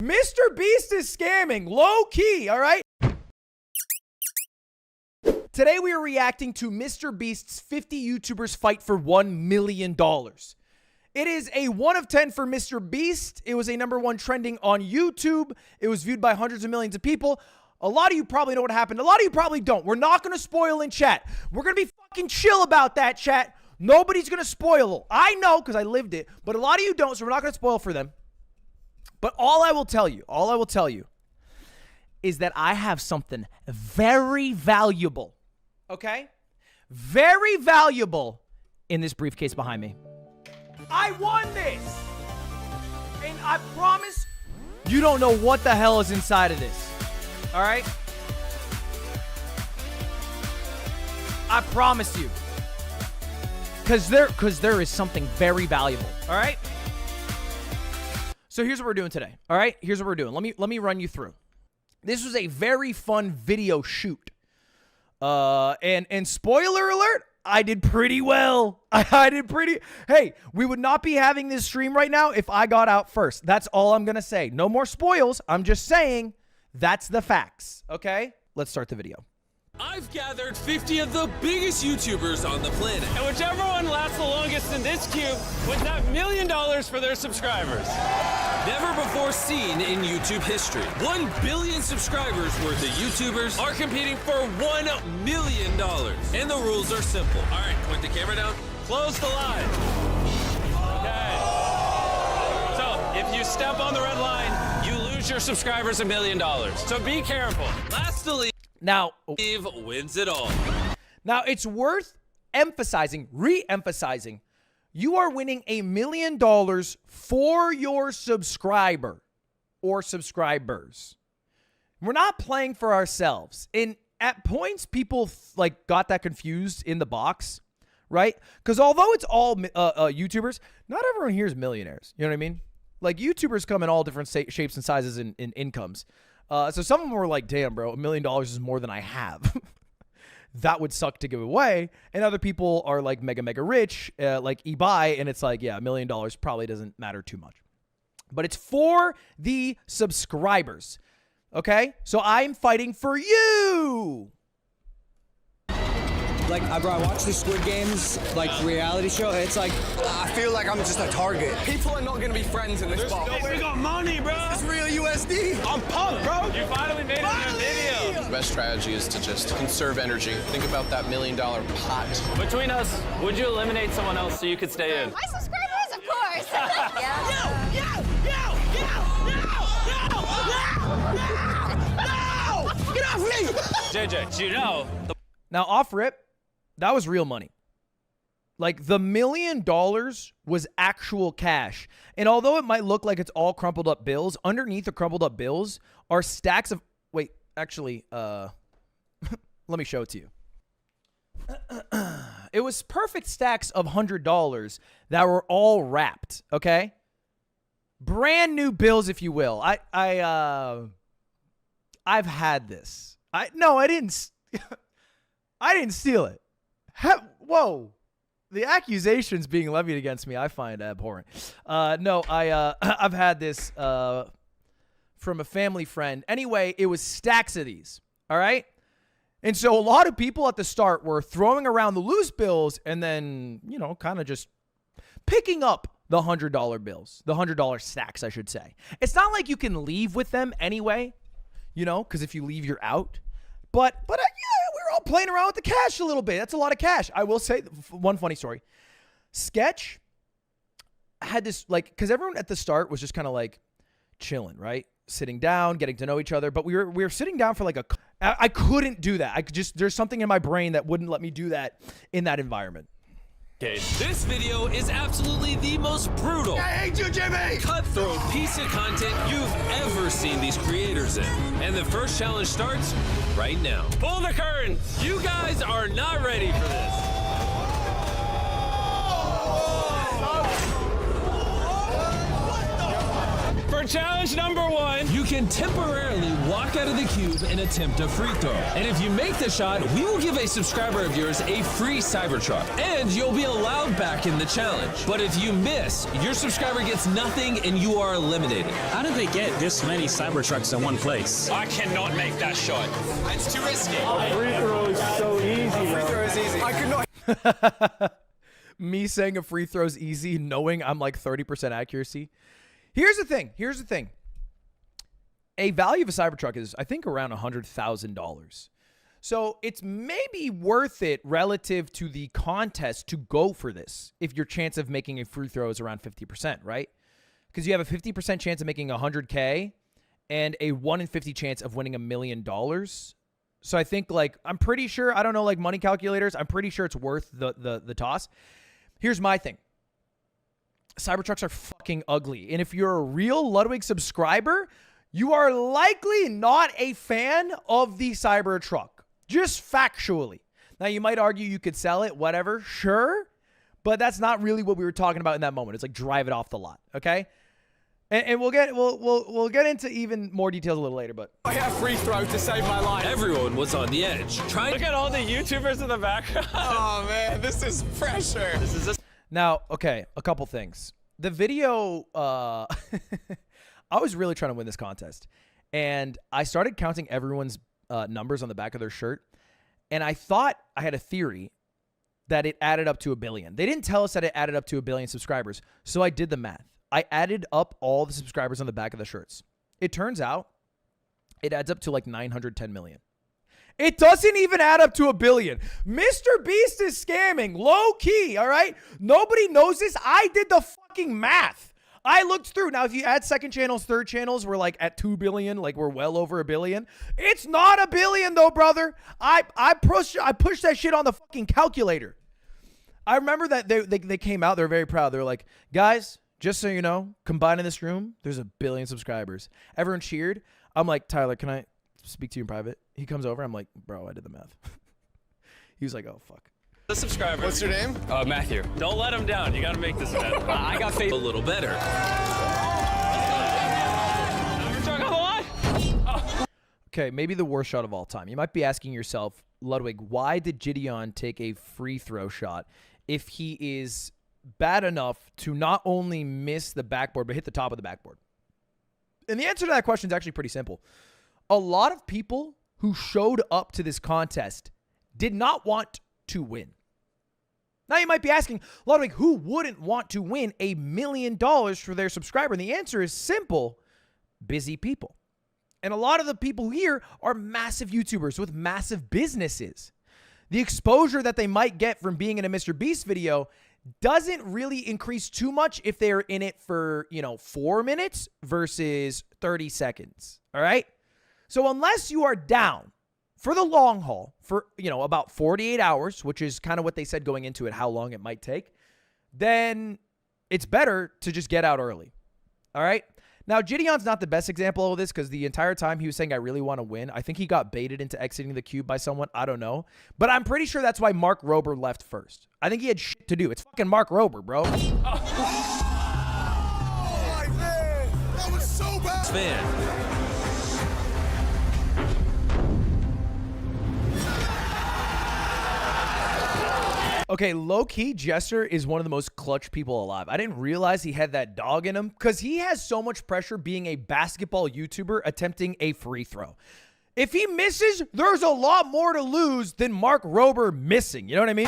MrBeast is scamming, low key, all right? Today we are reacting to MrBeast's 50 YouTubers fight for $1 million. It is a 1 of 10 for MrBeast. It was a #1 trending on YouTube. It was viewed by hundreds of millions of people. A lot of you probably know what happened. A lot of you probably don't. We're not going to spoil in chat. We're going to be fucking chill about that, chat. Nobody's going to spoil. I know because I lived it, but a lot of you don't, so we're not going to spoil for them. But all I will tell you is that I have something very valuable, okay? Very valuable in this briefcase behind me. I won this! And I promise you don't know what the hell is inside of this, all right? I promise you. Because there is something very valuable, all right? So here's what we're doing today, all right? Here's what we're doing. Let me run you through. This was a very fun video shoot. And spoiler alert, I did pretty well. Hey, we would not be having this stream right now if I got out first. That's all I'm going to say. No more spoils. I'm just saying that's the facts, okay? Let's start the video. I've gathered 50 of the biggest YouTubers on the planet. And whichever one lasts the longest in this cube wins that $1 million for their subscribers. Never before seen in YouTube history. 1 billion subscribers worth of YouTubers are competing for $1 million. And the rules are simple. All right, point the camera down. Close the line. Okay. So if you step on the red line, you lose your subscribers $1 million. So be careful. Last to leave. Now, Steve wins it all. Now, it's worth emphasizing, re-emphasizing, you are winning $1 million for your subscriber or subscribers. We're not playing for ourselves. And at points, people like got that confused in the box, right? Because although it's all YouTubers, not everyone here is millionaires. You know what I mean? Like YouTubers come in all different shapes and sizes and incomes. So some of them were like, damn, bro, $1 million is more than I have. That would suck to give away. And other people are like mega rich, like eBay. And it's like, yeah, $1 million probably doesn't matter too much. But it's for the subscribers. Okay? So I'm fighting for you. Like, bro, I watch the Squid Games, like, reality show. It's like, I feel like I'm just a target. People are not going to be friends in this box. We got money, bro. It's real USD. I'm pumped, bro. You finally made it in your video. The best strategy is to just conserve energy. Think about that $1 million pot. Between us, would you eliminate someone else so you could stay in? My subscribers, of course. No! Get off me! JJ, you know. Now, off rip, that was real money. Like, the $1 million was actual cash. And although it might look like it's all crumpled up bills, underneath the crumpled up bills are stacks of... Wait, actually, let me show it to you. It was perfect stacks of $100 that were all wrapped, okay? Brand new bills, if you will. I've had this. No, I didn't... I didn't steal it. Whoa. The accusations being levied against me, I find abhorrent. No, I've had this from a family friend. Anyway, it was stacks of these, all right? And so a lot of people at the start were throwing around the loose bills and then, you know, kind of just picking up the $100 bills, the $100 stacks, I should say. It's not like you can leave with them anyway, you know, because if you leave, you're out. But yeah, we're all playing around with the cash a little bit. That's a lot of cash. I will say one funny story. Sketch had this, like, because everyone at the start was just kind of like chilling, right? Sitting down, getting to know each other. But we were sitting down for like I couldn't do that. There's something in my brain that wouldn't let me do that in that environment. This video is absolutely the most brutal, I hate you, Jimmy! cutthroat piece of content you've ever seen these creators in. And the first challenge starts right now. Pull the curtain. You guys are not ready for this. For challenge number 1, You can temporarily walk out of the cube and attempt a free throw. And if you make the shot, we will give a subscriber of yours a free Cybertruck. And you'll be allowed back in the challenge. But if you miss, your subscriber gets nothing and you are eliminated. How did they get this many Cybertrucks in one place? I cannot make that shot. It's too risky. Free throw is so easy. Free throw is easy. I could not. Me saying a free throw's easy, knowing I'm like 30% accuracy. Here's the thing. A value of a Cybertruck is, I think, around $100,000. So it's maybe worth it relative to the contest to go for this if your chance of making a free throw is around 50%, right? Because you have a 50% chance of making $100K and a 1 in 50 chance of winning $1 million. So I think, like, I'm pretty sure, I don't know, like money calculators, I'm pretty sure it's worth the toss. Here's my thing. Cybertrucks are fucking ugly. And if you're a real Ludwig subscriber, you are likely not a fan of the Cybertruck. Just factually. Now, you might argue you could sell it, whatever, sure. But that's not really what we were talking about in that moment. It's like drive it off the lot, okay? And we'll get into even more details a little later, but I hit a free throw to save my life. Everyone was on the edge. Look at all the YouTubers in the background. Oh man, this is pressure. now, okay, a couple things. The video, I was really trying to win this contest, and I started counting everyone's numbers on the back of their shirt, and I thought I had a theory that it added up to 1 billion. They didn't tell us that it added up to 1 billion subscribers, so I did the math. I added up all the subscribers on the back of the shirts. It turns out it adds up to like 910 million. It doesn't even add up to 1 billion. MrBeast is scamming, low key, all right? Nobody knows this. I did the fucking math. I looked through. Now, if you add second channels, third channels, we're like at 2 billion, like we're well over 1 billion. It's not 1 billion though, brother. I pushed that shit on the fucking calculator. I remember that they came out. They were very proud. They were like, guys, just so you know, combined in this room, there's 1 billion subscribers. Everyone cheered. I'm like, Tyler, can I speak to you in private? He comes over. I'm like, bro, I did the math. He was like, oh, fuck. The subscribers. What's your name? Matthew. Don't let him down. You got to make this event. I got faith a little better. Cybertruck on the line. Okay, maybe the worst shot of all time. You might be asking yourself, Ludwig, why did Gideon take a free throw shot if he is bad enough to not only miss the backboard, but hit the top of the backboard? And the answer to that question is actually pretty simple. A lot of people who showed up to this contest did not want to win. Now you might be asking, Ludwig, who wouldn't want to win $1 million for their subscriber? And the answer is simple: busy people. And a lot of the people here are massive YouTubers with massive businesses. The exposure that they might get from being in a MrBeast video doesn't really increase too much if they're in it for, 4 minutes versus 30 seconds. All right? So unless you are down for the long haul for, about 48 hours, which is kind of what they said going into it, how long it might take, then it's better to just get out early. All right? Now, Gideon's not the best example of this because the entire time he was saying, I really want to win. I think he got baited into exiting the cube by someone. I don't know. But I'm pretty sure that's why Mark Rober left first. I think he had shit to do. It's fucking Mark Rober, bro. Oh my man, that was so bad. Fan. Okay, low-key, Jester is one of the most clutch people alive. I didn't realize he had that dog in him because he has so much pressure being a basketball YouTuber attempting a free throw. If he misses, there's a lot more to lose than Mark Rober missing. You know what I mean?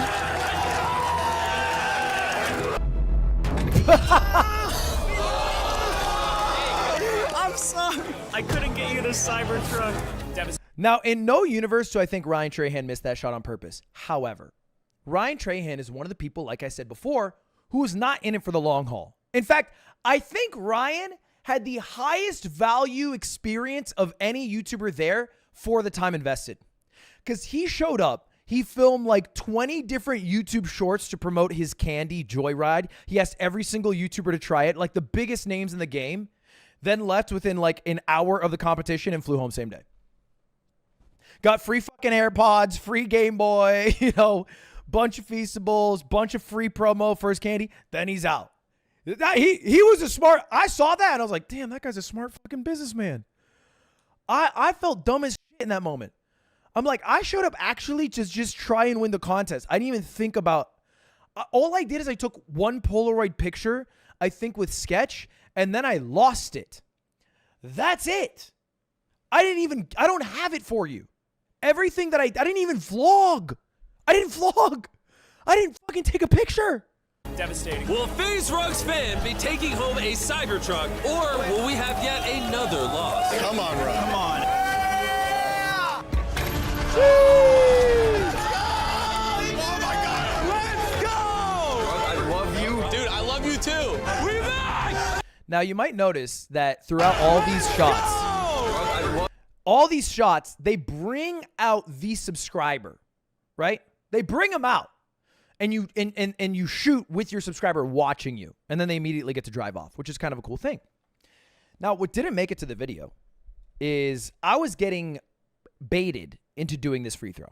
I'm sorry. I couldn't get you to Cybertruck. Now, in no universe do I think Ryan Trahan missed that shot on purpose. However, Ryan Trahan is one of the people, like I said before, who is not in it for the long haul. In fact, I think Ryan had the highest value experience of any YouTuber there for the time invested. Because he showed up, he filmed like 20 different YouTube shorts to promote his candy joyride. He asked every single YouTuber to try it, like the biggest names in the game, then left within like an hour of the competition and flew home same day. Got free fucking AirPods, free Game Boy, bunch of Feastables, bunch of free promo for his candy. Then he's out. He was a smart. I saw that and I was like, damn, that guy's a smart fucking businessman. I felt dumb as shit in that moment. I'm like, I showed up actually to just try and win the contest. I didn't even think about. All I did is I took one Polaroid picture, I think with Sketch, and then I lost it. That's it. I don't have it for you. Everything that I didn't even vlog. I didn't fucking take a picture. Devastating. Will FaZe Rug's fan be taking home a Cybertruck, or will we have yet another loss? Come on, Rug. Come on. I love you. Dude, I love you too. We back! Now you might notice that throughout all these shots, they bring out the subscriber, right? They bring them out, and you shoot with your subscriber watching you, and then they immediately get to drive off, which is kind of a cool thing. Now, what didn't make it to the video is I was getting baited into doing this free throw.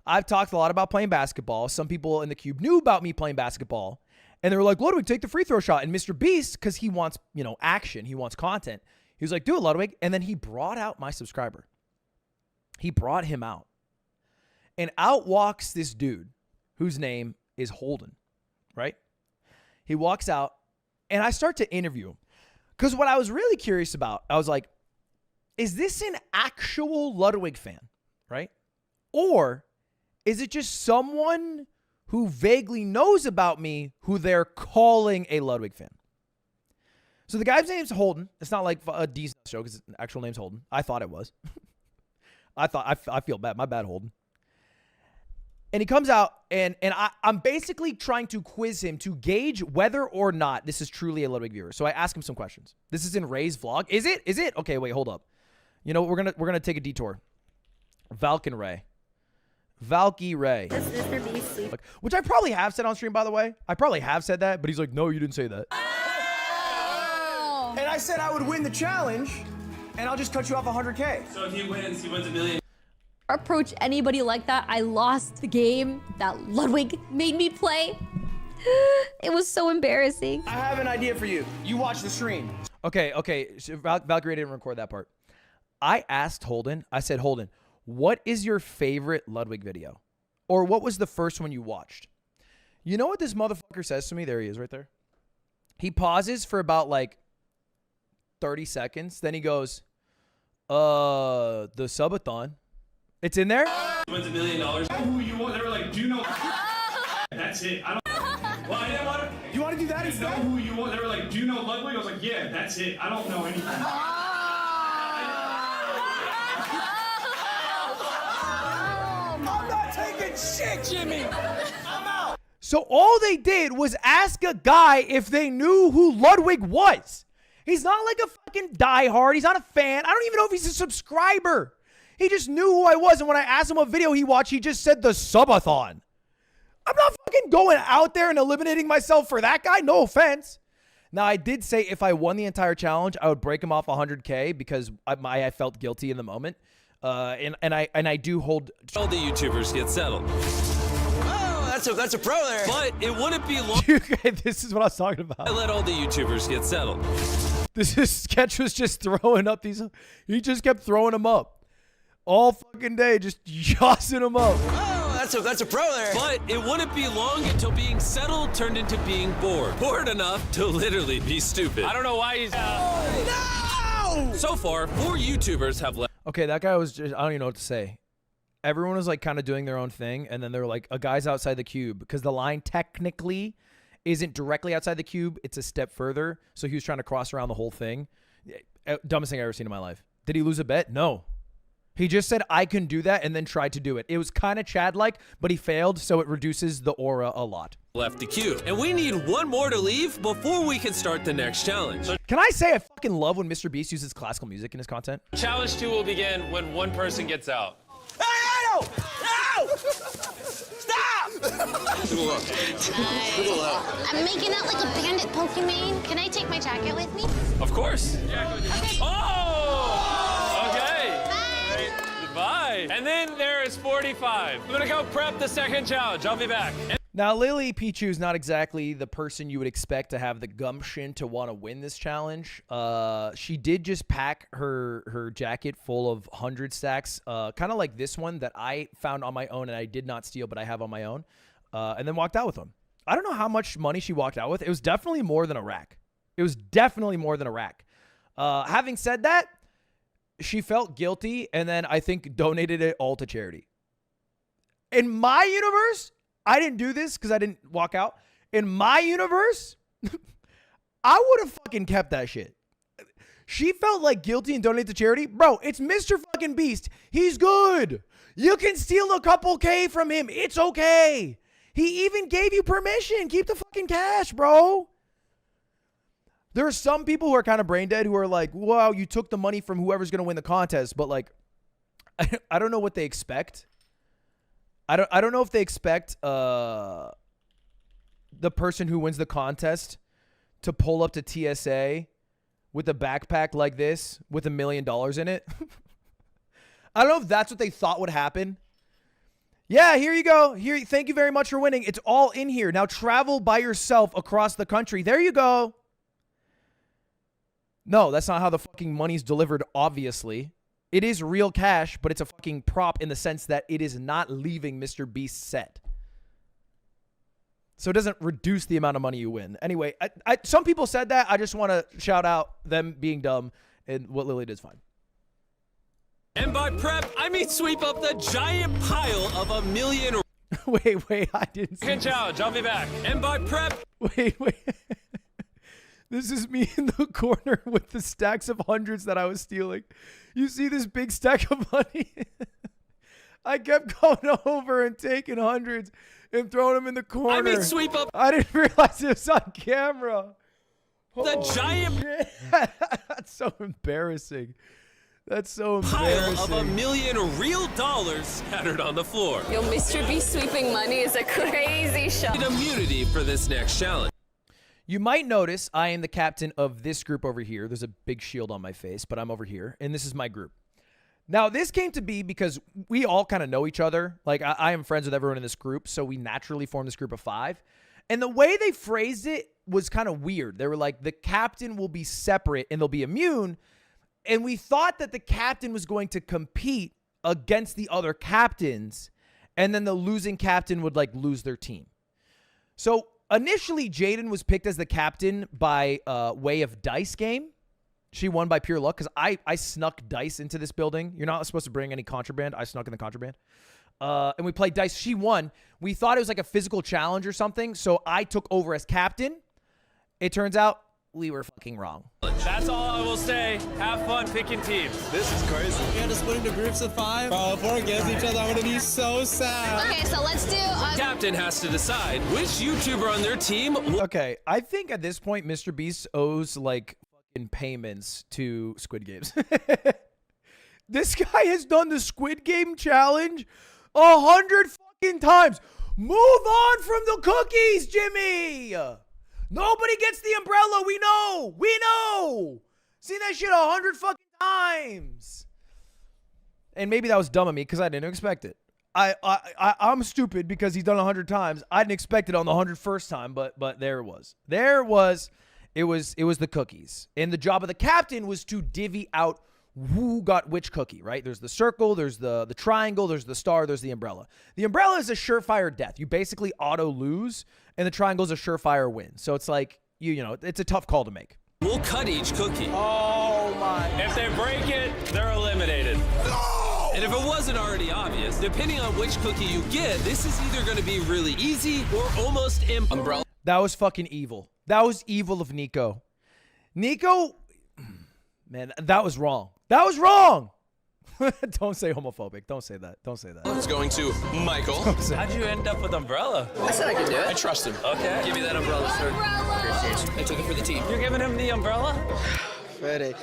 I've talked a lot about playing basketball. Some people in the cube knew about me playing basketball, and they were like, Ludwig, take the free throw shot. And MrBeast, because he wants, action, he wants content, he was like, do it, Ludwig. And then he brought out my subscriber. He brought him out. And out walks this dude whose name is Holden, right? He walks out, and I start to interview him. Because what I was really curious about, I was like, is this an actual Ludwig fan, right? Or is it just someone who vaguely knows about me who they're calling a Ludwig fan? So the guy's name's Holden. It's not like a decent show because his actual name's Holden. I thought it was. I feel bad. My bad, Holden. And he comes out, and I'm basically trying to quiz him to gauge whether or not this is truly a Ludwig viewer. So I ask him some questions. This is in Ray's vlog. Is it? Okay, wait, hold up. You know, we're gonna take a detour. Valken Ray. Valky Ray. Does MrBeast sleep? Which I probably have said on stream, by the way. I probably have said that, but he's like, no, you didn't say that. And I said I would win the challenge, and I'll just cut you off 100K. So if he wins $1 million. Approach anybody like that. I lost the game that Ludwig made me play. It was so embarrassing. I have an idea for you. You watch the stream. Okay. Valkyrie didn't record that part. I asked Holden, I said, Holden, what is your favorite Ludwig video? Or what was the first one you watched? You know what this motherfucker says to me? There he is right there. He pauses for about like 30 seconds. Then he goes, the subathon. It's in there? Wins $1 million. Who you want? They were like, do you know? That's it. I don't. Well, I didn't want to. You want to do that I didn't know who you want. They were like, do you know Ludwig? I was like, yeah, that's it. I don't know anything. I'm not taking shit, Jimmy. I'm out. So all they did was ask a guy if they knew who Ludwig was. He's not like a fucking diehard. He's not a fan. I don't even know if he's a subscriber. He just knew who I was, and when I asked him what video he watched, he just said the subathon. I'm not fucking going out there and eliminating myself for that guy. No offense. Now, I did say if I won the entire challenge, I would break him off 100K because I felt guilty in the moment. And I do hold. All the YouTubers get settled. Oh, that's a pro there. But it wouldn't be long. This is what I was talking I about. let all the YouTubers get settled. This Sketch was just throwing up these. He just kept throwing them up. All fucking day, just yossing them up. Oh, that's a pro there. But it wouldn't be long until being settled turned into being bored. Bored enough to literally be stupid. I don't know why he's. No! So far, 4 YouTubers have left. Okay, that guy was just, I don't even know what to say. Everyone was like kind of doing their own thing, and then they were like, a guy's outside the cube, because the line technically isn't directly outside the cube, it's a step further, so he was trying to cross around the whole thing. Dumbest thing I've ever seen in my life. Did he lose a bet? No. He just said, I can do that, and then tried to do it. It was kind of Chad-like, but he failed, so it reduces the aura a lot. Left the cube. And we need 1 more to leave before we can start the next challenge. Can I say I fucking love when MrBeast uses classical music in his content? Challenge 2 will begin when one person gets out. Hey, no! Stop! I'm making out like a bandit Pokemon. Can I take my jacket with me? Of course. Okay. Oh! Okay. Bye. Bye. And then there is 45. I'm gonna go prep the second challenge. I'll be back. Now, Lily Pichu is not exactly the person you would expect to have the gumption to want to win this challenge. She did just pack her jacket full of 100 stacks, kind of like this one that I found on my own and I did not steal, but I have on my own, and then walked out with them. I don't know how much money she walked out with. It was definitely more than a rack. It was definitely more than a rack. Having said that, she felt guilty and then I think donated it all to charity. In my universe, I didn't do this because I didn't walk out. In my universe, I would have fucking kept that shit. She felt like guilty and donated to charity. Bro, it's Mr. fucking Beast. He's good. You can steal a couple K from him. It's okay. He even gave you permission. Keep the fucking cash, bro. There are some people who are kind of brain dead who are like, wow, you took the money from whoever's going to win the contest. But like, I don't know what they expect. I don't know if they expect the person who wins the contest to pull up to TSA with a backpack like this with $1 million in it. I don't know if that's what they thought would happen. Yeah, here you go. Here, thank you very much for winning. It's all in here. Now travel by yourself across the country. There you go. No, that's not how the fucking money's delivered, obviously. It is real cash, but it's a fucking prop in the sense that it is not leaving Mr. Beast's set. So it doesn't reduce the amount of money you win. Anyway, some people said that. I just want to shout out them being dumb, and what Lily did is fine. And by prep, I mean sweep up the giant pile of $1 million. Wait, I didn't see Good challenge. I'll be back. And by prep, Wait. This is me in the corner with the stacks of hundreds that I was stealing. You see this big stack of money? I kept going over and taking hundreds and throwing them in the corner. I mean sweep up I didn't realize it was on camera. the giant That's so embarrassing. That's so pile embarrassing. of $1 million real dollars scattered on the floor. Yo, Mr. Beast sweeping money is a crazy show. Need immunity for this next challenge. You might notice I am the captain of this group over here. There's a big shield on my face, but I'm over here, and this is my group. Now, this came to be because we all kind of know each other. Like, I am friends with everyone in this group, so we naturally formed this group of 5. And the way they phrased it was kind of weird. They were like, the captain will be separate, and they'll be immune. And we thought that the captain was going to compete against the other captains, and then the losing captain would, like, lose their team. So initially, Jaden was picked as the captain by way of dice game. She won by pure luck because I snuck dice into this building. You're not supposed to bring any contraband. I snuck in the contraband. And we played dice. She won. We thought it was like a physical challenge or something, so I took over as captain. It turns out we were fucking wrong. That's all I will say. Have fun picking teams. This is crazy. We had to split into groups of 5. Bro, if we're against each other, I'm gonna be so sad. Okay, so let's do. Captain has to decide which YouTuber on their team will Okay, I think at this point, Mr. Beast owes like fucking payments to Squid Games. This guy has done the Squid Game challenge 100 fucking times. Move on from the cookies, Jimmy. Nobody gets the umbrella. We know. We know. Seen that shit 100 fucking times. And maybe that was dumb of me because I didn't expect it. I'm stupid because he's done 100 times. I didn't expect it on the 101st time, but there it was. It was the cookies. And the job of the captain was to divvy out who got which cookie, right? There's the circle, there's the triangle, there's the star, there's the umbrella. The umbrella is a surefire death. You basically auto lose, and the triangle is a surefire win. So it's like, you know, it's a tough call to make. We'll cut each cookie. Oh my. If they break it, they're eliminated. No! And if it wasn't already obvious, depending on which cookie you get, this is either going to be really easy or almost impossible. Umbrella. That was fucking evil. That was evil of Nico. Nico, man, that was wrong. That was wrong. Don't say homophobic. Don't say that. Don't say that. It's going to Michael. How'd you end up with umbrella? I said I could do I it. trust him. Okay. Give me that umbrella, sir. I took it for the team. You're giving him the umbrella? Ready.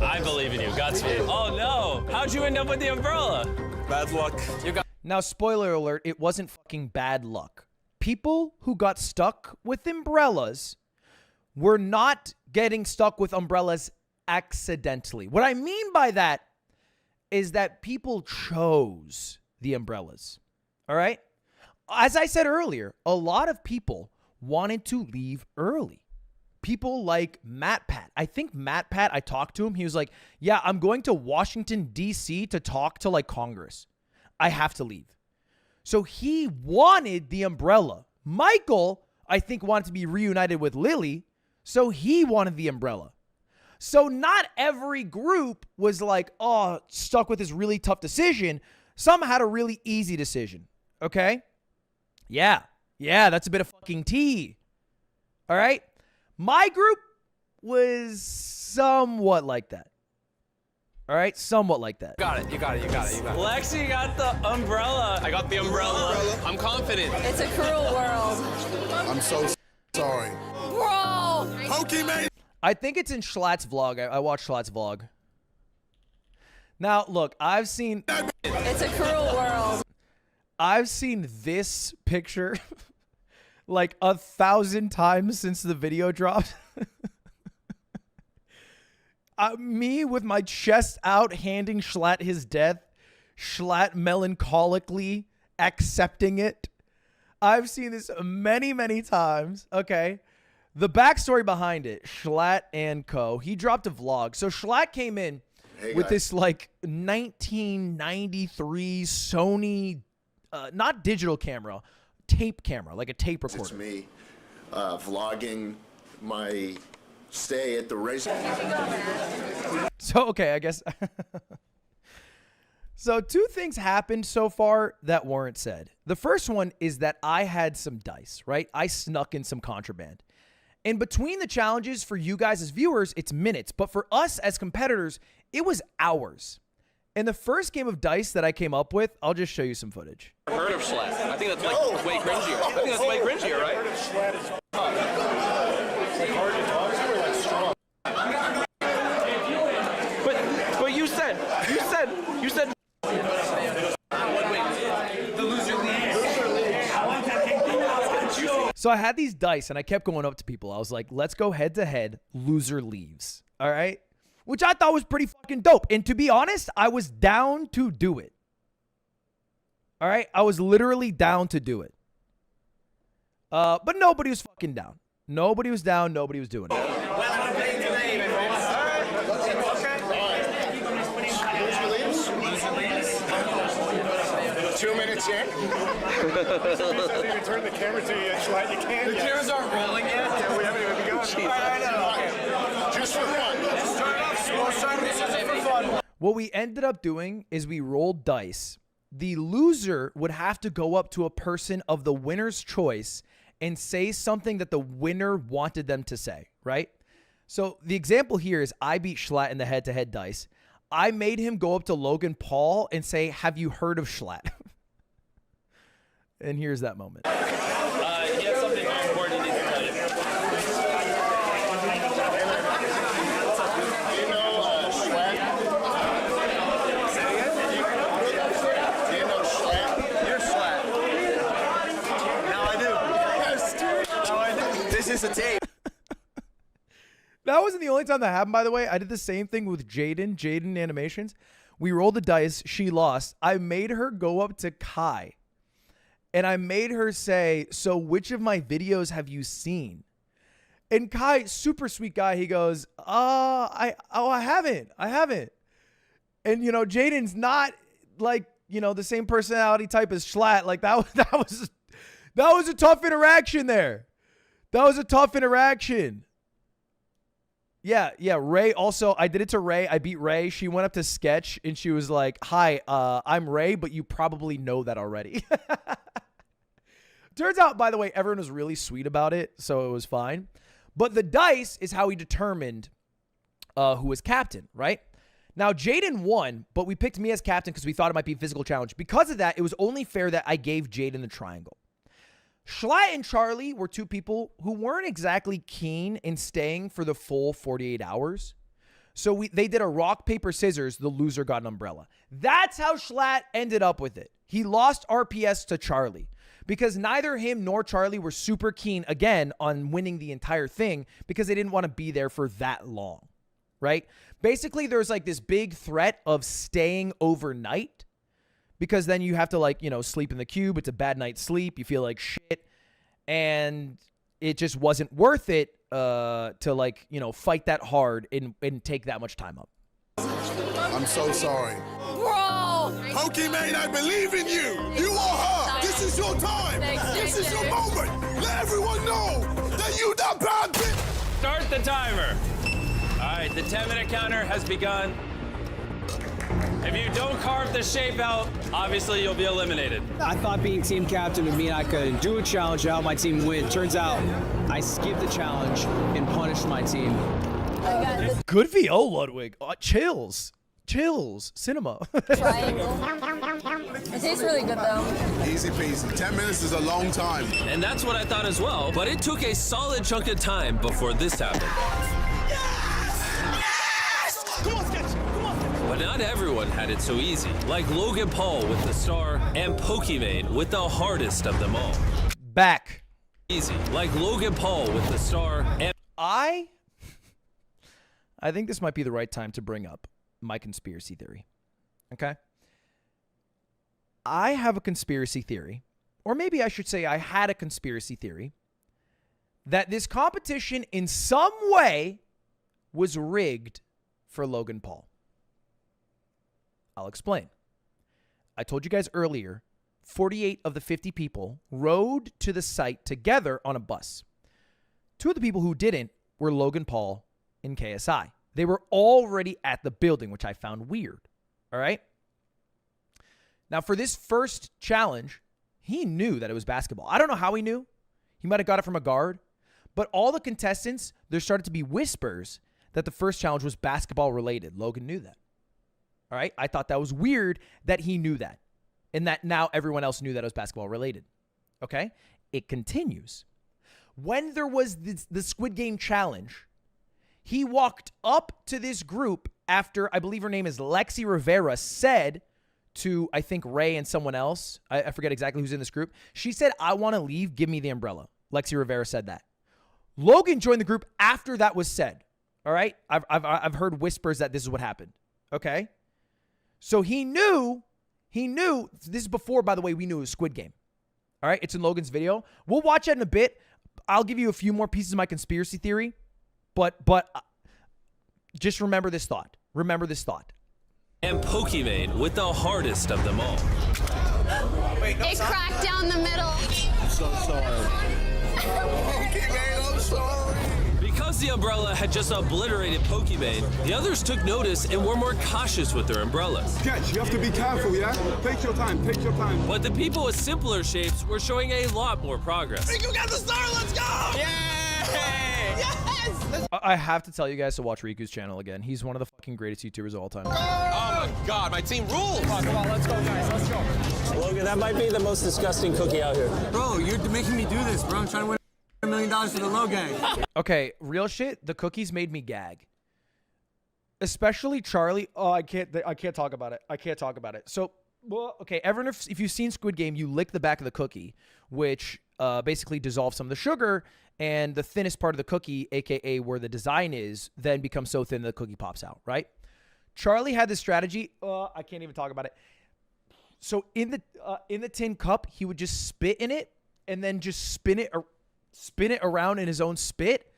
I believe in you. Godspeed. Oh no. How'd you end up with the umbrella? Bad luck. You got. Now, spoiler alert, it wasn't fucking bad luck. People who got stuck with umbrellas were not getting stuck with umbrellas accidentally. What I mean by that is that people chose the umbrellas. All right? as I said earlier, a lot of people wanted to leave early. People like Matt Pat. I think Matt Pat, I talked to him. He was like, yeah, I'm going to Washington, D.C. to talk to like Congress. I have to leave. So he wanted the umbrella. Michael, I think, wanted to be reunited with Lily. So he wanted the umbrella. So not every group was like, oh, stuck with this really tough decision. Some had a really easy decision. Okay? Yeah, that's a bit of fucking tea. All right? My group was somewhat like that. All right? Somewhat like that. You got it. Lexi got the umbrella. I got the umbrella. I'm confident. It's a cruel world. I'm so sorry. Bro! Pokemon! I think it's in Schlatt's vlog. I watched Schlatt's vlog. Now, look, I've seen... It's a cruel world. I've seen this picture like 1,000 times since the video dropped. Me with my chest out handing Schlatt his death. Schlatt melancholically accepting it. I've seen this many, many times. Okay. The backstory behind it, Schlatt and co. He dropped a vlog. So Schlatt came in with this like 1993 Sony, not digital camera, tape camera, like a tape recorder. It's me vlogging my stay at the race. So, okay, I guess. So 2 things happened so far that weren't said. The first one is that I had some dice, right? I snuck in some contraband. In between the challenges for you guys as viewers, it's minutes. But for us as competitors, it was hours. In the first game of dice that I came up with, I'll just show you some footage. I've heard of Schlatt. I think that's like way cringier. Right? But you said. So I had these dice and I kept going up to people. I was like, let's go head to head. Loser leaves. All right. Which I thought was pretty fucking dope. And to be honest, I was down to do it. All right. I was literally down to do it. But nobody was fucking down. Nobody was down. Nobody was doing it. 2 minutes in. Turn the camera to you, Schlatt. You can't. The cameras aren't rolling yet. Yeah, we haven't even begun. Just for fun. Just turn it off. Small side. This is for fun. What we ended up doing is we rolled dice. The loser would have to go up to a person of the winner's choice and say something that the winner wanted them to say, right? So the example here is I beat Schlatt in the head-to-head dice. I made him go up to Logan Paul and say, have you heard of Schlatt? And here's that moment. He has something important he needs to tell you. Do you know Schlatt? Do you know Schlatt? You're Schlatt. Now I do. Yes, dude. Now I do. This is a tape. That wasn't the only time that happened, by the way. I did the same thing with Jaden Animations. We rolled the dice. She lost. I made her go up to Kai. And I made her say, so which of my videos have you seen? And Kai, super sweet guy, he goes, I haven't. And, you know, Jaden's not like, you know, the same personality type as Schlatt. Like that was a tough interaction there. That was a tough interaction. Yeah. Ray also, I did it to Ray. I beat Ray. She went up to Sketch and she was like, hi, I'm Ray, but you probably know that already. Turns out, by the way, everyone was really sweet about it, so it was fine. But the dice is how he determined who was captain, right? Now, Jaden won, but we picked me as captain because we thought it might be a physical challenge. Because of that, it was only fair that I gave Jaden the triangle. Schlatt and Charlie were 2 people who weren't exactly keen in staying for the full 48 hours. So they did a rock, paper, scissors. The loser got an umbrella. That's how Schlatt ended up with it. He lost RPS to Charlie because neither him nor Charlie were super keen, again, on winning the entire thing because they didn't want to be there for that long, right? Basically, there's like this big threat of staying overnight because then you have to, like, you know, sleep in the cube. It's a bad night's sleep. You feel like shit. And it just wasn't worth it to, like, you know, fight that hard and take that much time up. I'm so sorry. Bro! Pokimane, I believe in you. You are her. This is your time. This is your moment. Let everyone know that you that bad bitch. Start the timer. All right, the 10-minute counter has begun. If you don't carve the shape out, obviously you'll be eliminated. I thought being team captain would mean I could do a challenge and help my team win. Turns out I skipped the challenge and punished my team. Good VO, Ludwig. Chills. Cinema. Triangle. It tastes really good though. Easy peasy. 10 minutes is a long time. And that's what I thought as well, but it took a solid chunk of time before this happened. Yes! Come on, Sketch. Come on. But not everyone had it so easy, like Logan Paul with the star and Pokimane with the hardest of them all. Back. Easy, like Logan Paul with the star and I think this might be the right time to bring up my conspiracy theory. Okay? I have a conspiracy theory, or maybe I should say I had a conspiracy theory, that this competition in some way was rigged for Logan Paul. I'll explain. I told you guys earlier, 48 of the 50 people rode to the site together on a bus. 2 of the people who didn't were Logan Paul and KSI. They were already at the building, which I found weird. All right? Now, for this first challenge, he knew that it was basketball. I don't know how he knew. He might have got it from a guard. But all the contestants, there started to be whispers that the first challenge was basketball related. Logan knew that. All right? I thought that was weird that he knew that. And that now everyone else knew that it was basketball related. Okay? It continues. When there was the Squid Game challenge, he walked up to this group after, I believe her name is Lexi Rivera, said to, I think, Ray and someone else, I forget exactly who's in this group, she said, I want to leave, give me the umbrella. Lexi Rivera said that. Logan joined the group after that was said. All right? I've heard whispers that this is what happened. Okay? So he knew, this is before, by the way, we knew it was Squid Game. All right? It's in Logan's video. We'll watch it in a bit. I'll give you a few more pieces of my conspiracy theory. But just remember this thought. Remember this thought. And Pokimane with the hardest of them all. It cracked down the middle. I'm so sorry. Pokimane, I'm sorry. Because the umbrella had just obliterated Pokimane, the others took notice and were more cautious with their umbrellas. Sketch, you have to be careful, yeah? Take your time, take your time. But the people with simpler shapes were showing a lot more progress. You got the star, let's go! Yay! Yes! I have to tell you guys to watch Riku's channel again. He's one of the fucking greatest YouTubers of all time. Oh my God, my team rules. Come on, let's go, guys, let's go. Logan, that might be the most disgusting cookie out here. Bro, you're making me do this, bro. I'm trying to win $1 million for the low gang. Okay, real shit, the cookies made me gag. Especially Charlie. Oh, I can't talk about it. I can't talk about it. So, well, okay, everyone, if you've seen Squid Game, you lick the back of the cookie, which basically dissolves some of the sugar, and the thinnest part of the cookie, aka where the design is, then becomes so thin that the cookie pops out, right? Charlie had this strategy. I can't even talk about it. So in the tin cup, he would just spit in it and then just spin it around in his own spit.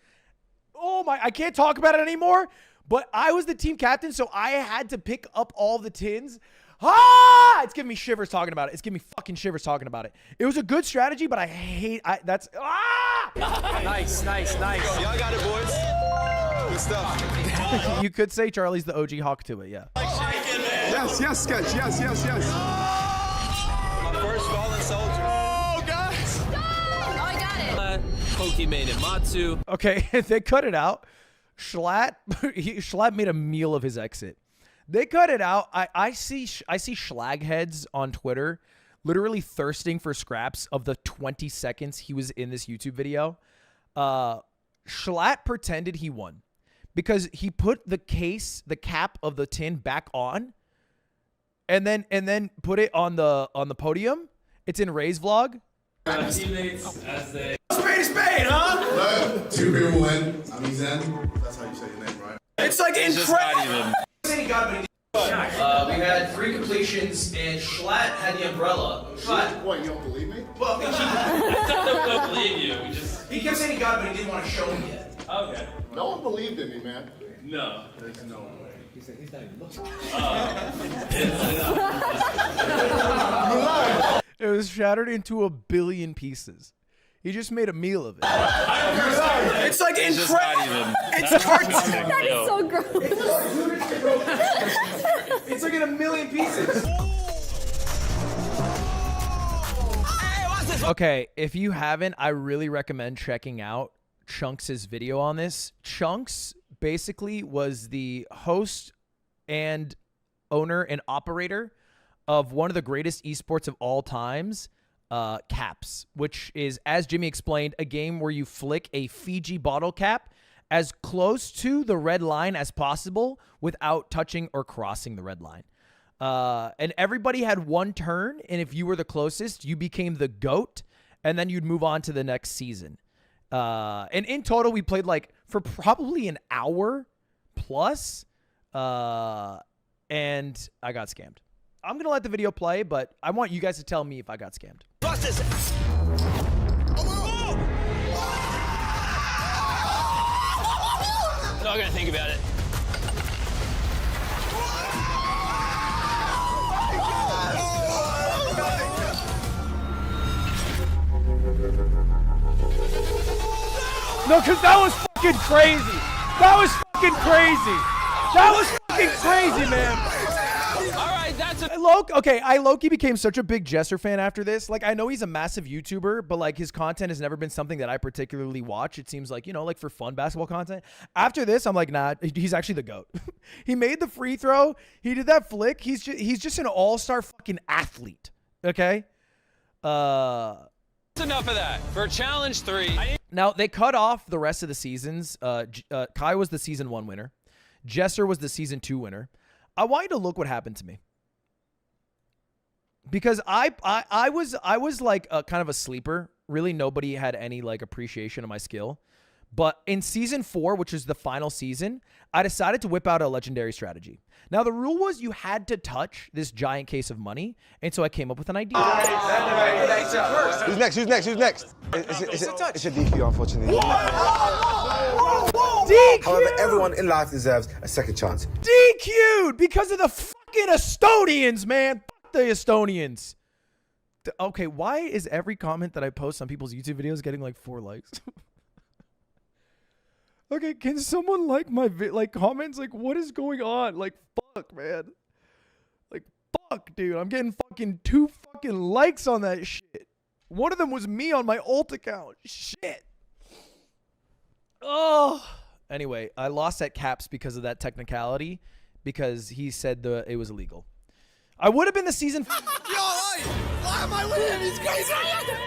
Oh my, I can't talk about it anymore. But I was the team captain, so I had to pick up all the tins. Ah! It's giving me shivers talking about it. It's giving me fucking shivers talking about it. It was a good strategy, but Nice. Y'all got it, boys. Good stuff. You could say Charlie's the OG hawk to it, yeah. Yes, Sketch, yes. My first fallen soldier. Oh, guys. Oh, I got it. Pokimane and Matsu. Okay, they cut it out. Schlatt made a meal of his exit. They cut it out. I see schlag heads on Twitter literally thirsting for scraps of the 20 seconds he was in this YouTube video. Schlatt pretended he won because he put the cap of the tin back on and then put it on the podium. It's in Ray's vlog. Teammates as they... Spade, huh? 2 people win. I'm Zen. That's how you say your name, right? It's like incredible. We had 3 completions, and Schlatt had the umbrella. Schlatt. What, you don't believe me? Well, I don't believe you. he kept saying he got it, but he didn't want to show me yet. Okay. No one believed in me, man. No. There's no way. He said he's not even looking. It was shattered into 1 billion pieces. He just made a meal of it. It's like It's just not even. It's cartoon. That is so gross. It's like in 1 million pieces. Okay, if you haven't, I really recommend checking out Chunks' video on this. Chunks basically was the host and owner and operator of one of the greatest esports of all times, Caps, which is, as Jimmy explained, a game where you flick a Fiji bottle cap as close to the red line as possible without touching or crossing the red line. And everybody had 1 turn, and if you were the closest, you became the GOAT, and then you'd move on to the next season. And in total, we played like for probably an hour plus, and I got scammed. I'm going to let the video play, but I want you guys to tell me if I got scammed. Watch this. Not gonna think about it. No, because that was fucking crazy. That was fucking crazy. That was fucking crazy, man. All right, that's a I Loki became such a big Jester fan after this. Like, I know he's a massive YouTuber, but like his content has never been something that I particularly watch. It seems like, you know, like for fun basketball content. After this, I'm like, nah, he's actually the GOAT. He made the free throw. He did that flick. He's just an all-star fucking athlete. Okay? That's enough of that. For challenge 3. Now, they cut off the rest of the seasons. Kai was the season 1 winner. Jester was the season 2 winner. I want you to look what happened to me. Because I was like a kind of a sleeper. Really, nobody had any like appreciation of my skill. But in season 4, which is the final season, I decided to whip out a legendary strategy. Now, the rule was you had to touch this giant case of money. And so I came up with an idea. Who's next? It's a DQ, unfortunately. DQ! However, everyone in life deserves a second chance. DQ'd because of the fucking Estonians, man. Fuck the Estonians. Okay, why is every comment that I post on people's YouTube videos getting like 4 likes? Okay, can someone like my comments? Like, what is going on? Like, fuck, man. Like, fuck, dude. I'm getting fucking 2 fucking likes on that shit. One of them was me on my ult account. Shit. Oh. Anyway, I lost at Caps because of that technicality, because he said it was illegal. I would have been the season. Why am I winning? He's crazy.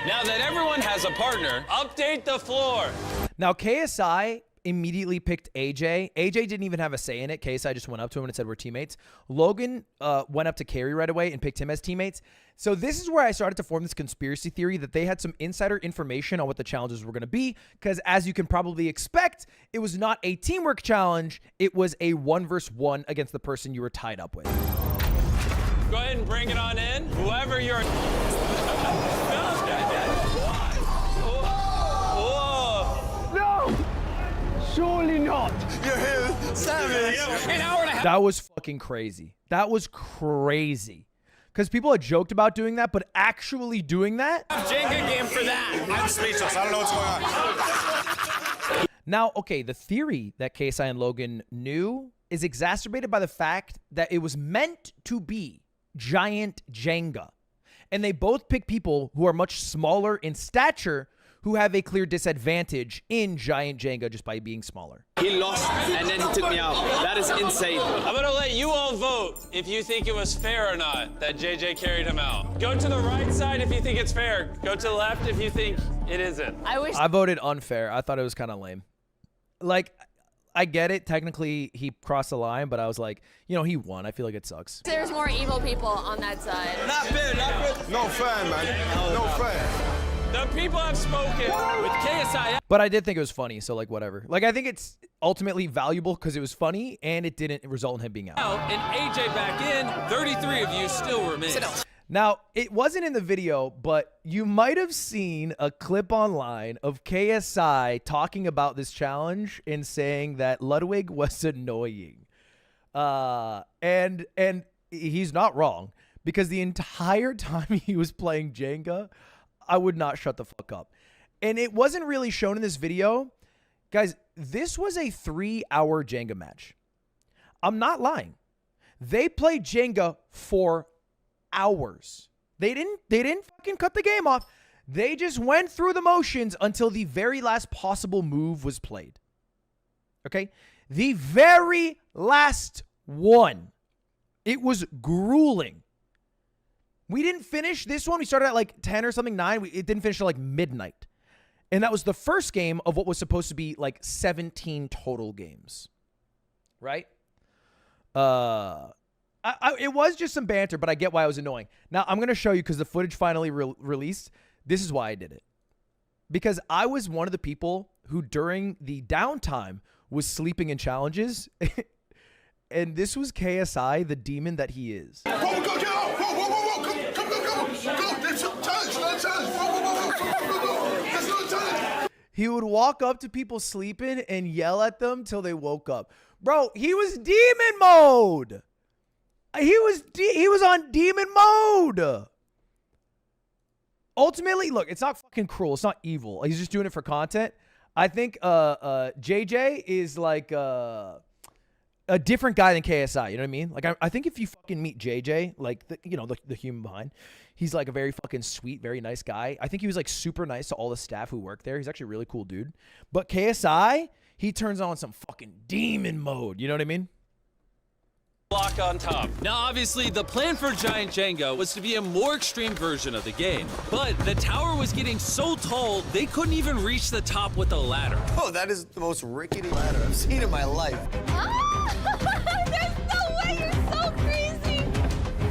Now that everyone has a partner, update the floor. Now, KSI immediately picked AJ. AJ didn't even have a say in it. KSI just went up to him and said, we're teammates. Logan went up to Carrie right away and picked him as teammates. So this is where I started to form this conspiracy theory that they had some insider information on what the challenges were going to be. Because as you can probably expect, it was not a teamwork challenge. It was a 1 versus 1 against the person you were tied up with. Go ahead and bring it on in. Whoever you're... Surely not. You're here, savage. An hour and a half. That was fucking crazy. That was crazy. Because people had joked about doing that, but actually doing that? Jenga game for that. I'm speechless. I don't know what's going on. Now, okay, the theory that KSI and Logan knew is exacerbated by the fact that it was meant to be giant Jenga. And they both pick people who are much smaller in stature, who have a clear disadvantage in giant Jenga just by being smaller. He lost and then he took me out. That is insane. I'm gonna let you all vote if you think it was fair or not that JJ carried him out. Go to the right side if you think it's fair. Go to the left if you think it isn't. I voted unfair. I thought it was kind of lame. Like, I get it. Technically, he crossed the line, but I was like, you know, he won. I feel like it sucks. There's more evil people on that side. Not fair, not fair. No fair, man. No fair. The people have spoken with KSI. But I did think it was funny, so like whatever. Like I think it's ultimately valuable because it was funny and it didn't result in him being out. And AJ back in. 33 of you still remain. Now, it wasn't in the video, but you might have seen a clip online of KSI talking about this challenge and saying that Ludwig was annoying. And he's not wrong, because the entire time he was playing Jenga, I would not shut the fuck up. And it wasn't really shown in this video. Guys, this was a 3-hour Jenga match. I'm not lying. They played Jenga for hours. They didn't fucking cut the game off. They just went through the motions until the very last possible move was played. Okay? The very last one. It was grueling. We didn't finish this one. We started at like 10 or something, 9. It didn't finish till like midnight. And that was the first game of what was supposed to be like 17 total games. Right? It was just some banter, but I get why it was annoying. Now, I'm going to show you, because the footage finally released. This is why I did it. Because I was one of the people who, during the downtime, was sleeping in challenges. And this was KSI, the demon that he is. Whoa, go, get out! Whoa, go! There's a challenge, not a challenge! Whoa, that's not a challenge! He would walk up to people sleeping and yell at them till they woke up. Bro, he was demon mode! He was on demon mode. Ultimately, look, it's not fucking cruel. It's not evil. He's just doing it for content. I think JJ is like a different guy than KSI. You know what I mean? Like I think if you fucking meet JJ, like the human behind, he's like a very fucking sweet, very nice guy. I think he was like super nice to all the staff who work there. He's actually a really cool dude. But KSI, he turns on some fucking demon mode. You know what I mean? Block on top. Now, obviously, the plan for Giant Jenga was to be a more extreme version of the game. But the tower was getting so tall, they couldn't even reach the top with a ladder. Oh, that is the most rickety ladder I've seen in my life. There's no way, you're so crazy.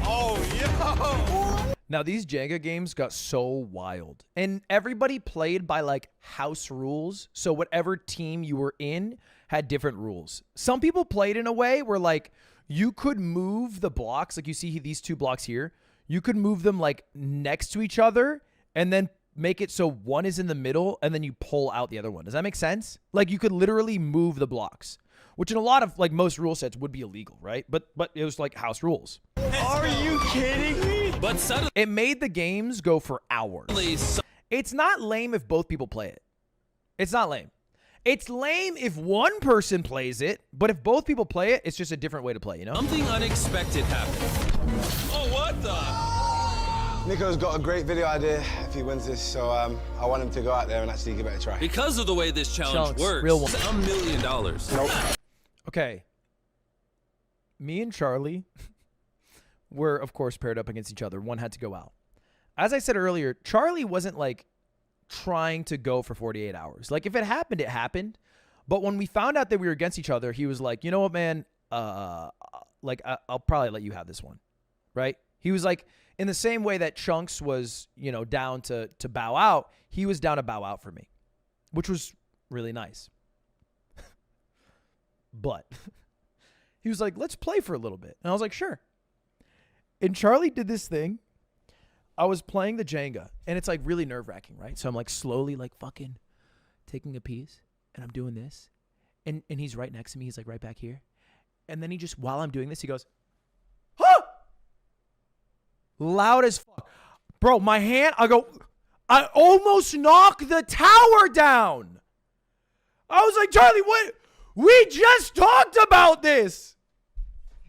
Oh, yo! Now, these Jenga games got so wild. And everybody played by, like, house rules. So whatever team you were in had different rules. Some people played in a way where, like, you could move the blocks, like you see these 2 blocks here. You could move them like next to each other and then make it so one is in the middle and then you pull out the other one. Does that make sense? Like you could literally move the blocks, which in a lot of like most rule sets would be illegal, right? But it was like house rules. Are you kidding me? But suddenly, it made the games go for hours. It's not lame if both people play it. It's not lame. It's lame if one person plays it, but if both people play it, it's just a different way to play, you know? something unexpected happened. Oh, what the? Nico's got a great video idea if he wins this, so I want him to go out there and actually give it a try. Because of the way this challenge works, real one. $1 million. Nope. Okay. Me and Charlie were, of course, paired up against each other. One had to go out. As I said earlier, Charlie wasn't like trying to go for 48 hours. Like if it happened, it happened. But when we found out that we were against each other, he was like, you know what, man? Like I'll probably let you have this one, right? He was like, in the same way that Chunks was, down to bow out, he was down to bow out for me, which was really nice. But he was like, let's play for a little bit. And I was like, sure. And Charlie did this thing. I was playing the Jenga, and it's like really nerve-wracking, right? So I'm like slowly like fucking taking a piece, and I'm doing this. And he's right next to me. He's like right back here. And then he just, while I'm doing this, he goes, huh! Loud as fuck. Bro, my hand, I almost knocked the tower down. I was like, Charlie, what? We just talked about this.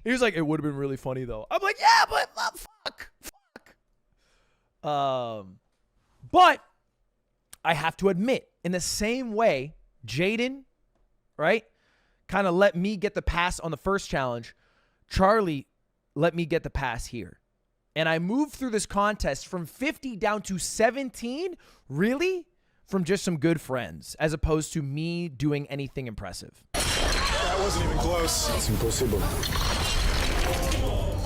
He was like, it would have been really funny, though. I'm like, yeah, but fuck. But I have to admit, in the same way, Jaden, right, kind of let me get the pass on the first challenge. Charlie let me get the pass here. And I moved through this contest from 50 down to 17, really, from just some good friends, as opposed to me doing anything impressive. That wasn't even close. It's impossible.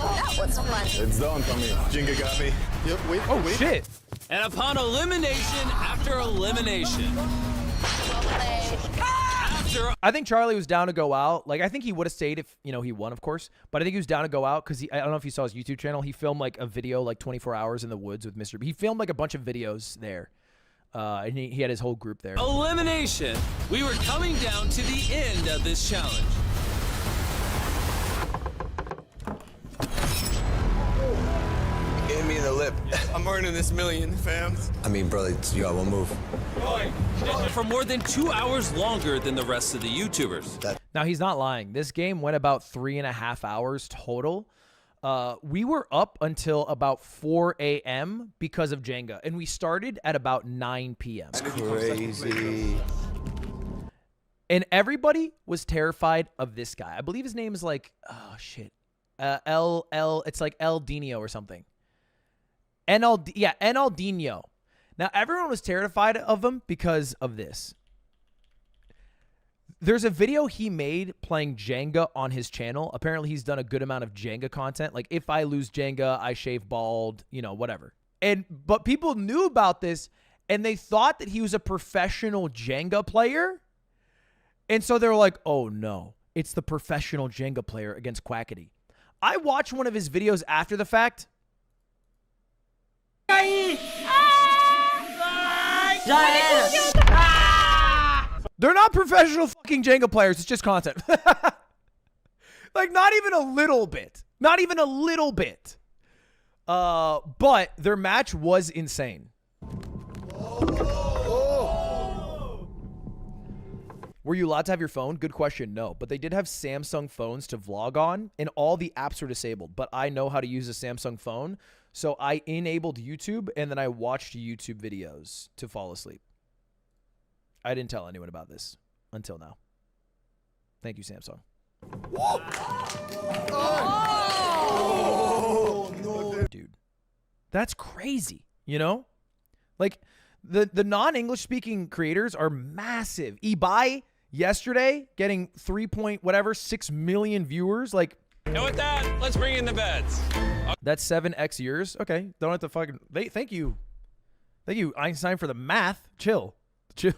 That was fun. It's done, Tommy. Jenga got me. Yep, wait. Oh, shit. And upon elimination after elimination. I think Charlie was down to go out. Like, I think he would have stayed if, you know, he won, of course. But I think he was down to go out because I don't know if you saw his YouTube channel. He filmed like a video like 24 hours in the woods with MrBeast. He filmed like a bunch of videos there. And he had his whole group there. Elimination. We were coming down to the end of this challenge. Hit me in the lip. I'm earning this million, fam. I mean, brother, you got one move. For more than 2 hours longer than the rest of the YouTubers. Now, he's not lying. This game went about 3.5 hours total. We were up until about 4 a.m. because of Jenga, and we started at about 9 p.m. That's crazy. And everybody was terrified of this guy. I believe his name is like, oh, shit. It's like El Dino or something. NL Dino. Now, everyone was terrified of him because of this. There's a video he made playing Jenga on his channel. Apparently, he's done a good amount of Jenga content. Like, if I lose Jenga, I shave bald, you know, whatever. But people knew about this, and they thought that he was a professional Jenga player. And so they were like, oh, no. It's the professional Jenga player against Quackity. I watched one of his videos after the fact. They're not professional fucking Jenga players. It's just content. Like, not even a little bit. Not even a little bit. But their match was insane. Were you allowed to have your phone? Good question. No. But they did have Samsung phones to vlog on, and all the apps were disabled. But I know how to use a Samsung phone, so I enabled YouTube, and then I watched YouTube videos to fall asleep. I didn't tell anyone about this until now. Thank you, Samsung. Oh, no. Dude, that's crazy, you know? Like, the non-English speaking creators are massive. Ibai yesterday getting 6 million viewers. Like, And with that, let's bring in the beds. that's 7x years. Okay, don't have to fucking. Thank you, Einstein, for the math. Chill.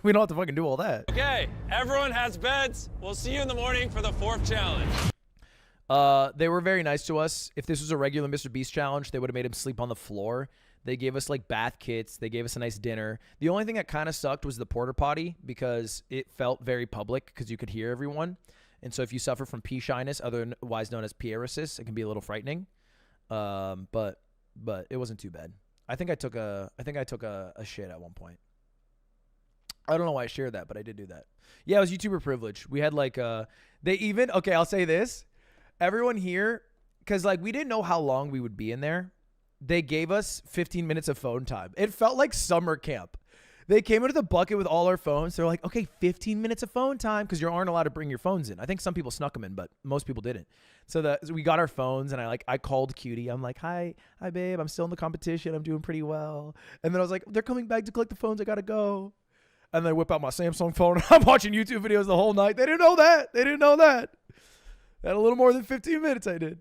We don't have to fucking do all that. Okay, everyone has beds. We'll see you in the morning for the 4th challenge. They were very nice to us. If this was a regular MrBeast challenge, they would have made him sleep on the floor. They gave us like bath kits. They gave us a nice dinner. The only thing that kind of sucked was the porta potty because it felt very public because you could hear everyone. And so if you suffer from pee shyness, otherwise known as pierosis, it can be a little frightening. But it wasn't too bad. I think I took a shit at one point. I don't know why I shared that, but I did do that. Yeah, it was YouTuber privilege. We had like okay, I'll say this. Everyone here, because like we didn't know how long we would be in there. They gave us 15 minutes of phone time. It felt like summer camp. They came into the bucket with all our phones. They're like, okay, 15 minutes of phone time because you aren't allowed to bring your phones in. I think some people snuck them in, but most people didn't. So we got our phones, and I called Cutie. I'm like, hi, babe. I'm still in the competition. I'm doing pretty well. And then I was like, they're coming back to collect the phones. I got to go. And then I whip out my Samsung phone. I'm watching YouTube videos the whole night. They didn't know that. Had a little more than 15 minutes I did.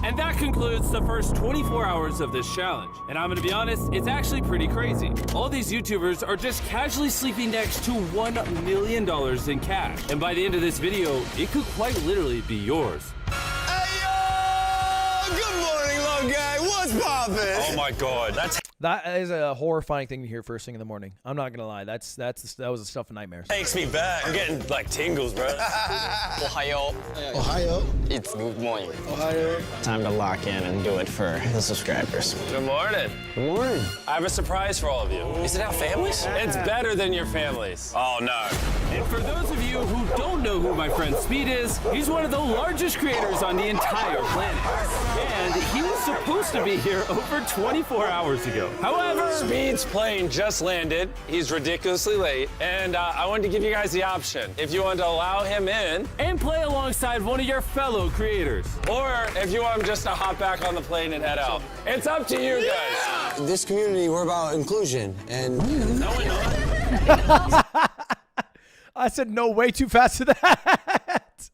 And that concludes the first 24 hours of this challenge. And I'm gonna be honest, it's actually pretty crazy. All these YouTubers are just casually sleeping next to $1 million in cash. And by the end of this video, it could quite literally be yours. Hey, yo! Good morning, little guy. What's poppin'? Oh my God, That is a horrifying thing to hear first thing in the morning. I'm not gonna lie. That was the stuff of nightmares. takes me back. I'm getting like tingles, bro. Ohio. Ohio. It's good morning. Ohio. Time to lock in and do it for the subscribers. Good morning. Good morning. I have a surprise for all of you. Is it our families? It's better than your families. Oh no. And for those of you who don't know who my friend Speed is, he's one of the largest creators on the entire planet. And he was supposed to be here over 24 hours ago. However, Speed's plane just landed. He's ridiculously late. And I wanted to give you guys the option. If you want to allow him in, and play alongside one of your fellow creators. or if you want him just to hop back on the plane and head out. It's up to you guys. In this community, we're about inclusion, and No, we're not. I said no way too fast to that.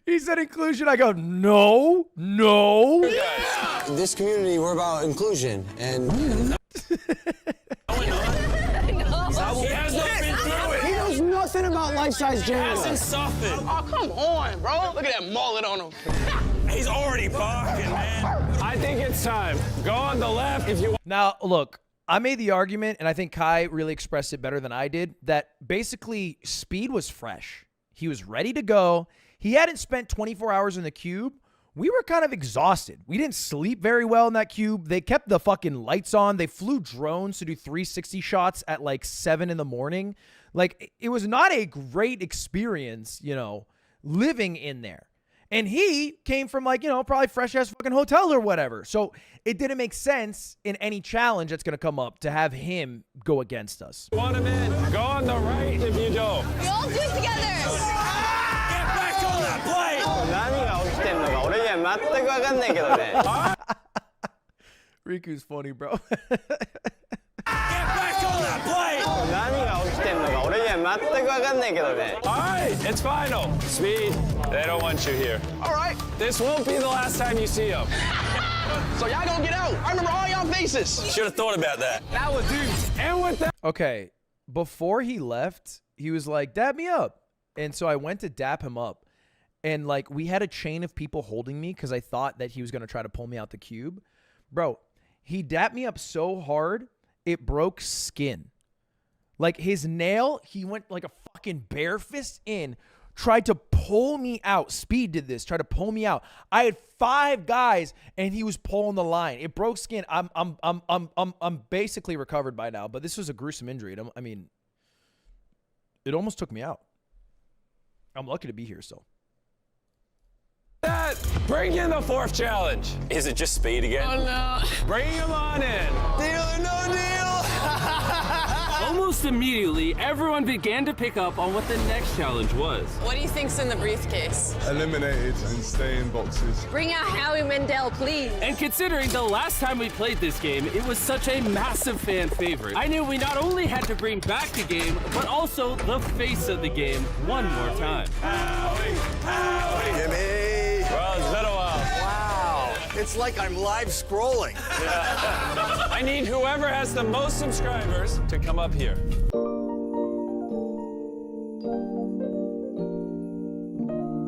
He said inclusion. I go, no. You guys. This community, we're about inclusion and. He has not been through it. He knows nothing about life-size Jenga. Hasn't suffered. Oh, come on, bro. Look at that mullet on him. He's already barking, man. I think it's time. Go on the left if you want. Now, look, I made the argument, and I think Kai really expressed it better than I did, that basically Speed was fresh. He was ready to go. He hadn't spent 24 hours in the cube. We were kind of exhausted. We didn't sleep very well in that cube. They kept the fucking lights on. They flew drones to do 360 shots at like 7 in the morning. Like, it was not a great experience, you know, living in there. And he came from like, you know, probably fresh ass fucking hotel or whatever. So it didn't make sense in any challenge that's going to come up to have him go against us. Want him in. Go on the right if you don't. We all do it together. Get back on that plate. Riku's funny, bro. Get back on that plate. All right, it's final. Speed, they don't want you here. All right. This won't be the last time you see them. So y'all gonna get out. I remember all y'all faces. Should have thought about that. That was dudes. And with that. Okay, before he left, he was like, dap me up. And so I went to dap him up. And like, we had a chain of people holding me because I thought that he was going to try to pull me out the cube. Bro, he dapped me up so hard, it broke skin. Like his nail, he went like a fucking bare fist in, tried to pull me out. Speed did this, tried to pull me out. I had 5 guys and he was pulling the line. It broke skin. I'm basically recovered by now, but this was a gruesome injury. I mean, it almost took me out. I'm lucky to be here still. Bring in the 4th challenge. Is it just Speed again? Oh no. Bring him on in. Deal or no deal? Almost immediately, everyone began to pick up on what the next challenge was. What do you think's in the briefcase? Eliminated and stay in boxes. Bring out Howie Mandel, please. And considering the last time we played this game, it was such a massive fan favorite, I knew we not only had to bring back the game, but also the face of the game one more time. Howie! Howie! Gimme! Well, it's been a while. Wow. It's like I'm live scrolling. I need whoever has the most subscribers to come up here.